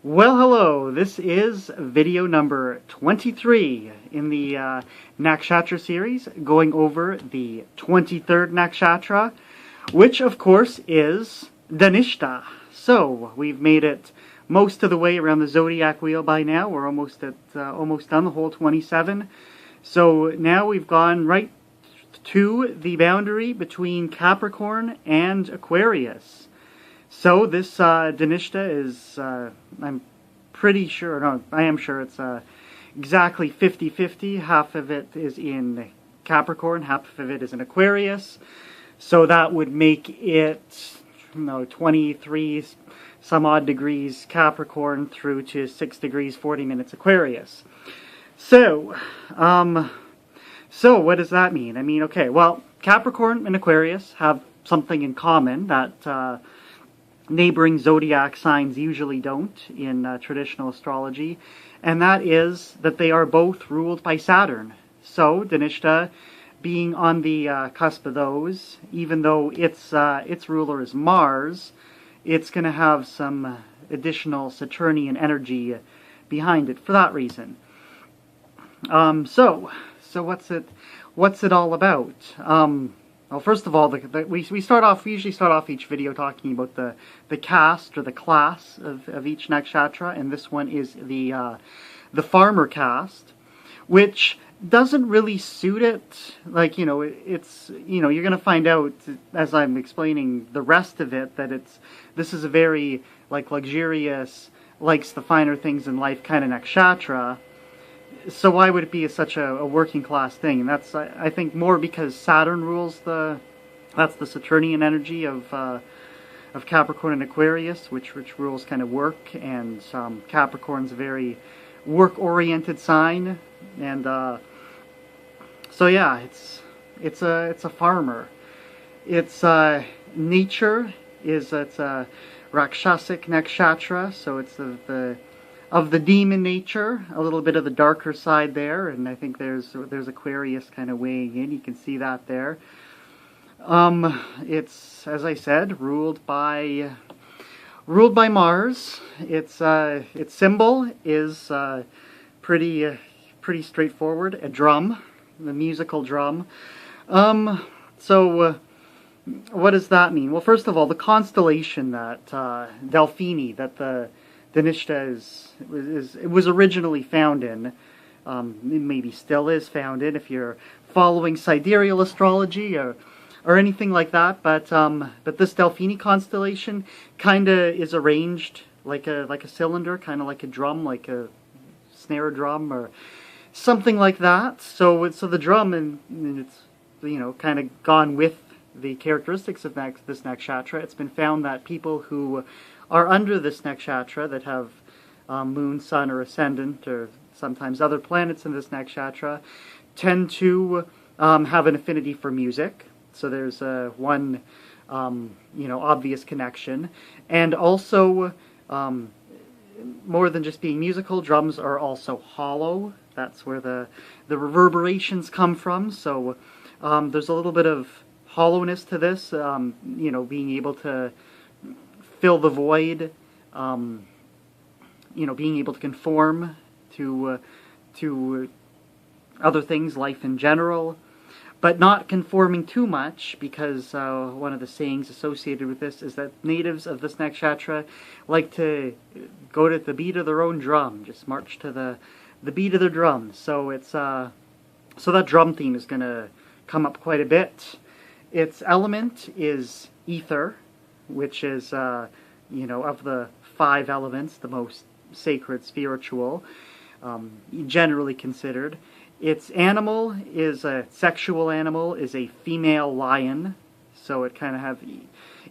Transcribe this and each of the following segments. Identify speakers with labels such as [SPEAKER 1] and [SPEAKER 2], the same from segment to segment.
[SPEAKER 1] Well, hello, this is video number 23 in the Nakshatra series, going over the 23rd Nakshatra, which of course is Dhanishtha. So, we've made it most of the way around the zodiac wheel by now. We're almost done the whole 27. So now we've gone right to the boundary between Capricorn and Aquarius. So this Dhanishtha is, I'm pretty sure, no, I am sure it's exactly 50-50. Half of it is in Capricorn, half of it is in Aquarius. So that would make it, 23 some odd degrees Capricorn through to 6 degrees 40 minutes Aquarius. So, what does that mean? I mean, okay, well, Capricorn and Aquarius have something in common that neighboring zodiac signs usually don't in traditional astrology, and that is that they are both ruled by Saturn. So, Dhanishtha being on the cusp of those, even though its ruler is Mars, it's going to have some additional Saturnian energy behind it for that reason. So what's it all about? Well, first of all, we usually start off each video talking about the caste or the class of each nakshatra, and this one is the farmer caste, which doesn't really suit it. Like, it's, you're going to find out as I'm explaining the rest of it that this is a very, luxurious, likes the finer things in life kind of nakshatra. So why would it be such a working class thing? And that's, I think, more because Saturn rules that's the Saturnian energy of Capricorn and Aquarius, which rules kind of work, and Capricorn's a very work-oriented sign, and so yeah, it's a farmer. Its nature is it's a Rakshasic nakshatra, so it's of the demon nature, a little bit of the darker side there, and I think there's Aquarius kind of weighing in. You can see that there. It's, as I said, ruled by Mars. Its symbol is pretty straightforward. A drum, the musical drum. So what does that mean? Well, first of all, the constellation that Delphini, that the Dhanishtha was originally found in, maybe still is found in if you're following sidereal astrology or anything like that. But this Delphini constellation kind of is arranged like a cylinder, kind of like a drum, like a snare drum or something like that. So the drum, and it's kind of gone with the characteristics of this nakshatra. It's been found that people who are under this nakshatra, that have moon, sun, or ascendant, or sometimes other planets in this nakshatra, tend to have an affinity for music. So there's one, obvious connection. And also, more than just being musical, drums are also hollow. That's where the reverberations come from. So there's a little bit of hollowness to this, being able to fill the void, being able to conform to other things, life in general, but not conforming too much, because one of the sayings associated with this is that natives of this nakshatra like to go to the beat of their own drum, just march to the beat of their drum. So it's so that drum theme is going to come up quite a bit. Its element is ether, which is, of the 5 elements, the most sacred, spiritual, generally considered. Its animal is a sexual animal, is a female lion. So it kind of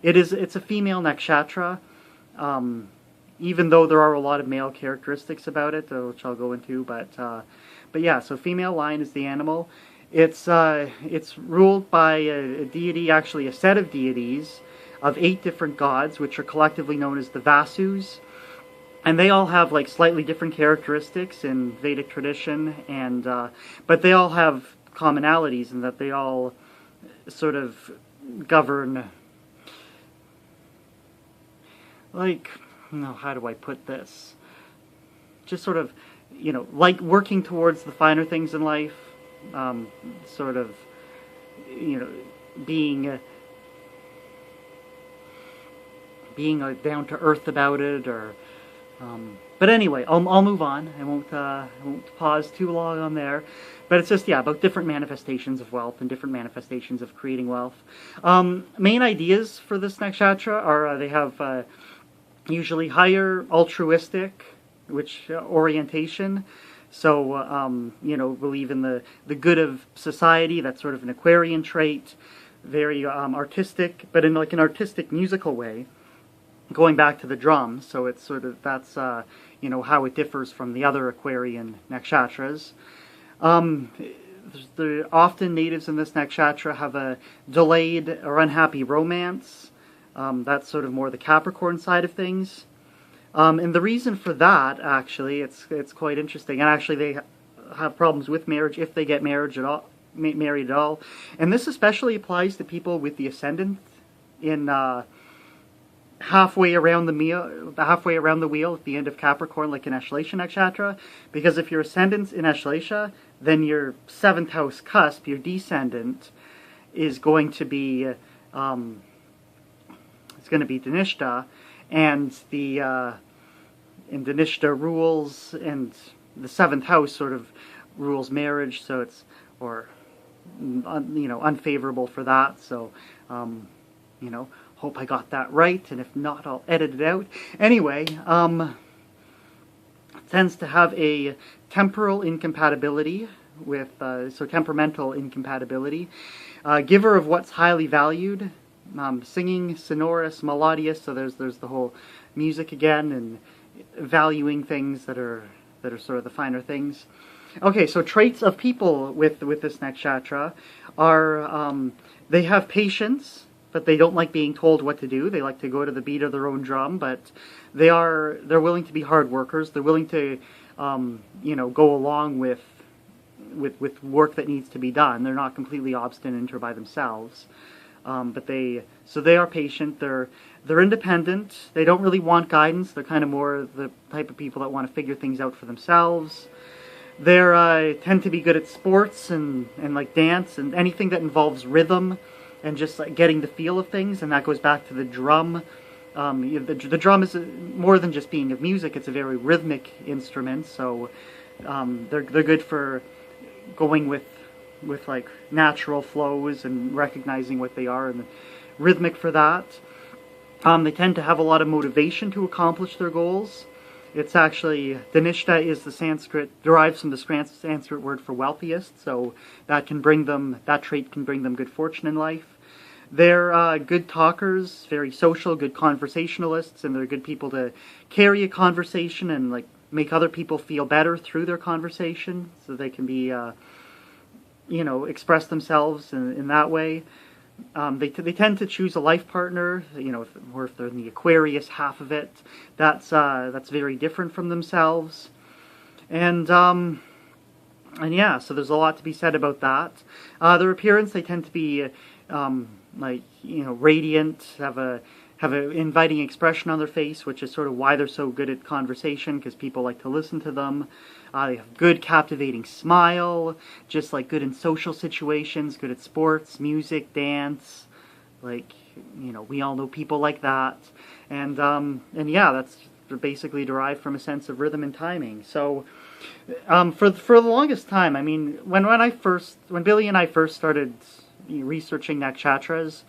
[SPEAKER 1] it's a female nakshatra, even though there are a lot of male characteristics about it, which I'll go into. But yeah, so female lion is the animal. It's ruled by a deity, actually a set of deities, of 8 different gods, which are collectively known as the Vasus. And they all have slightly different characteristics in Vedic tradition, and but they all have commonalities in that they all sort of govern, how do I put this? just sort of, you know, like working towards the finer things in life, sort of, you know, being down to earth about it, or but anyway, I'll move on. I won't pause too long on there. But it's just, yeah, about different manifestations of wealth and different manifestations of creating wealth. Main ideas for this nakshatra are they have usually higher altruistic, which orientation. So you know, believe in the good of society. That's sort of an Aquarian trait. Very artistic, but in like an artistic musical way. Going back to the drum, so it's sort of, that's you know, how it differs from the other Aquarian nakshatras. Often natives in this nakshatra have a delayed or unhappy romance. That's sort of more the Capricorn side of things. And the reason for that, actually, it's quite interesting. And actually, they have problems with marriage if they get married at all. And this especially applies to people with the ascendant in halfway around the wheel at the end of Capricorn, like in Ashlesha Nakshatra, because if your ascendant's in Ashlesha, then your 7th house cusp, your descendant, is going to be Dhanishtha, and and Dhanishtha rules, and the 7th house sort of rules marriage, so it's, or you know, unfavorable for that. So you know, hope I got that right, and if not, I'll edit it out. Anyway, tends to have a temporal incompatibility with, so temperamental incompatibility. Giver of what's highly valued, singing, sonorous, melodious, so there's the whole music again, and valuing things that are sort of the finer things. Okay, so traits of people with this nakshatra are, they have patience, but they don't like being told what to do. They like to go to the beat of their own drum, but they're willing to be hard workers. They're willing to, you know, go along with work that needs to be done. They're not completely obstinate or by themselves, but they are patient. They're independent. They don't really want guidance. They're kind of more the type of people that want to figure things out for themselves. They tend to be good at sports and like dance and anything that involves rhythm and just like getting the feel of things, and that goes back to the drum. The drum is more than just being of music; it's a very rhythmic instrument. So they're good for going with like natural flows and recognizing what they are, and rhythmic for that. They tend to have a lot of motivation to accomplish their goals. It's actually, Dhanishtha is the Sanskrit, derives from the Sanskrit word for wealthiest, so that trait can bring them good fortune in life. They're good talkers, very social, good conversationalists, and they're good people to carry a conversation and like make other people feel better through their conversation, so they can be, you know, express themselves in that way. They tend to choose a life partner, you know, or if they're in the Aquarius half of it, that's very different from themselves, and yeah, so there's a lot to be said about that. Their appearance, they tend to be like, you know, radiant, have an inviting expression on their face, which is sort of why they're so good at conversation, because people like to listen to them. They have good, captivating smile, just like good in social situations, good at sports, music, dance, like, you know, we all know people like that. And yeah, that's basically derived from a sense of rhythm and timing. So for the longest time, I mean, when Billy and I first started researching nakshatras,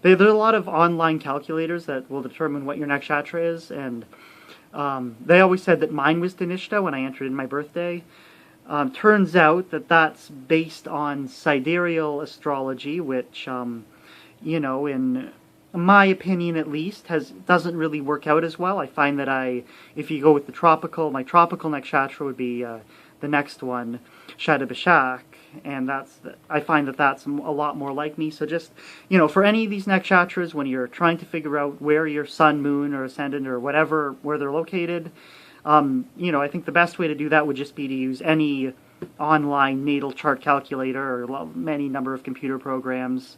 [SPEAKER 1] there are a lot of online calculators that will determine what your nakshatra is, and they always said that mine was Dhanishtha when I entered in my birthday. Turns out that that's based on sidereal astrology, which, you know, in my opinion at least, doesn't really work out as well. I find that if you go with my tropical nakshatra would be the next one, Shadabhishak, and I find that that's a lot more like me. So just, you know, for any of these nakshatras, when you're trying to figure out where your sun, moon, or ascendant, or whatever, where they're located, you know, I think the best way to do that would just be to use any online natal chart calculator or any number of computer programs.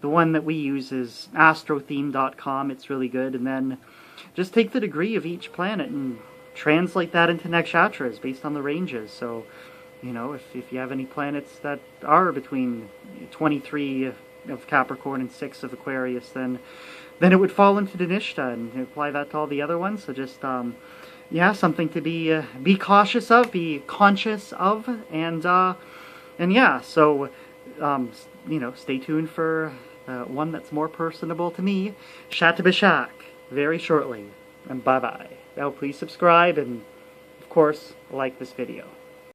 [SPEAKER 1] The one that we use is astrotheme.com. It's really good. And then just take the degree of each planet and translate that into nakshatras based on the ranges. So, you know, if you have any planets that are between 23 of Capricorn and 6 of Aquarius, then it would fall into Dhanishtha, and apply that to all the other ones. So just, yeah, something to be cautious of, be conscious of, and yeah, so, you know, stay tuned for one that's more personable to me, Shatabashak, very shortly, and bye-bye. Now please subscribe, and of course, like this video.